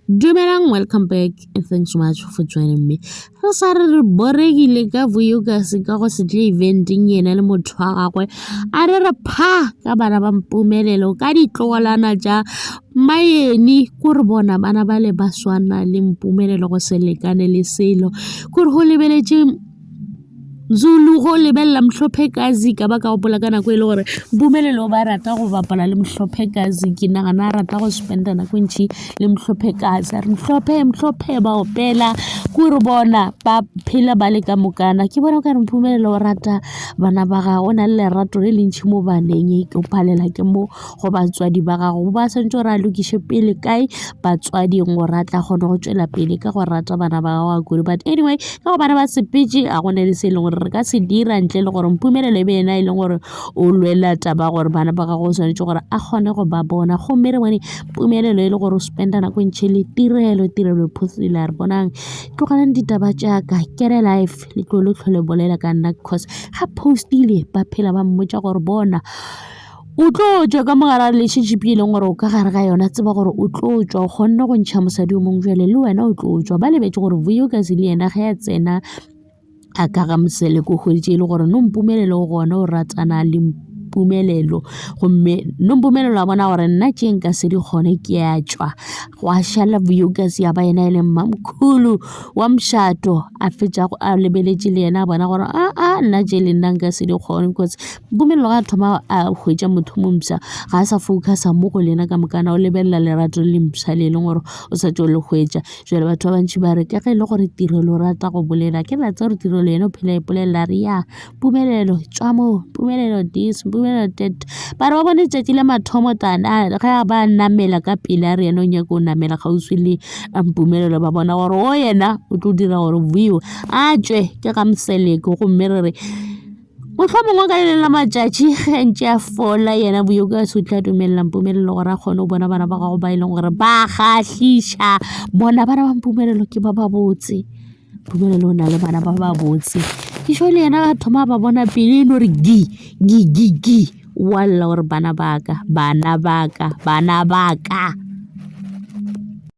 Dumelang, welcome back and thanks so much for joining me. Re sa re boregile ka Vuyokas ka go se tle eventing yena le motho wa gagwe a re pha ka bana ba Mpumelelo ka ditlogolana ja maeni ko re bona bana ba le ba swana le Mpumelelo go se lekane le selo ko re go lebeletse Zulu go lebella Mhlophekazi ka ba ka gopola ka nako e le gore Mpumelelo ba rata go bapala le Mhlophekazi ke nagana rata go spenda nako ntši le Mhlophekazi re Mhlophe ba opela ko re bona ba phela ba le ka mokana ke bona ka re Mpumelelo o rata bana ba ga o na le lerato le le ntši mo baneng e ke o phalela ke mo go batswadi ba gago ba sentse re a lokiše pele kae batswadi go ratla gone go tšwela pele ka go rata bana ba gago kudu but anyway ka go bana ba sepetše a gone le se e leng gore re ka se dira ntle le gore Mpumelelo e be ena e leng gore o lwela taba gore bana ba gago o tshwanetse gore a kgone go ba bona gomme re bone Mpumelelo e le gore o spenda nako ntšhi le tirelo e phosile a re bonang tlogelang ditaba jaaka kere life le tlo le tlhole bolela ka nna cause ga postile ba phela ba mmotša gore bona o tlo tšwa ka mogara relationship e leng gore o ka gare ga yona tseba gore o tlo tšwa o kgonne go ntšha mosadi o mongwe jwale le wena o tlo tšwa ba lebetse gore Vuyokas le yena ge ya tsena a ka ga mosele ko kgweditše e le gore no Mpumelelo gona o ratana le Mpumelelo gomme no Mpumelelo a bona gore nna tše nka se di kgone ke a tšwa go a šala Vuyokas ya ba ena e le mmamkhulu wa mšato a fetša a lebeletše le yena a bona gore nna tše le nna nka se di kgone because Mpumelelo ga a thoma a hwetša motho momsa ga a sa focusa mo go le yena ka mokana o lebelela lerato le mpša le e leng gore o sa tšo le hwetša jwale batho ba bantši ba re ka ge e le gore tirelo rata go bolela ke la tsa gore tirelo yena o phela e polelela re ya Mpumelelo tšwa mo Mpumelelo this Mpumelelo that ba re ba bone tšatši le mathomo tana ge ba namela ka pele a re yena o nyaka o namela kgauswi le Mpumelelo ba bona gore o yena o tlo dira gore Vuyo a tšwe ke ga moseleko gomme re re mohlomongwe ka le la matšatši ge ntše a fola yena Vuyokas o tla dumelela Mpumelelo gore a kgone go bona bana ba gago ba e leng gore ba kgahliša bona bana ba Mpumelelo ke ba ba botse Mpumelelo o na le bana ba ba botse ke šo le yena ga thoma ba bona pele e no re gi walla gore bana baka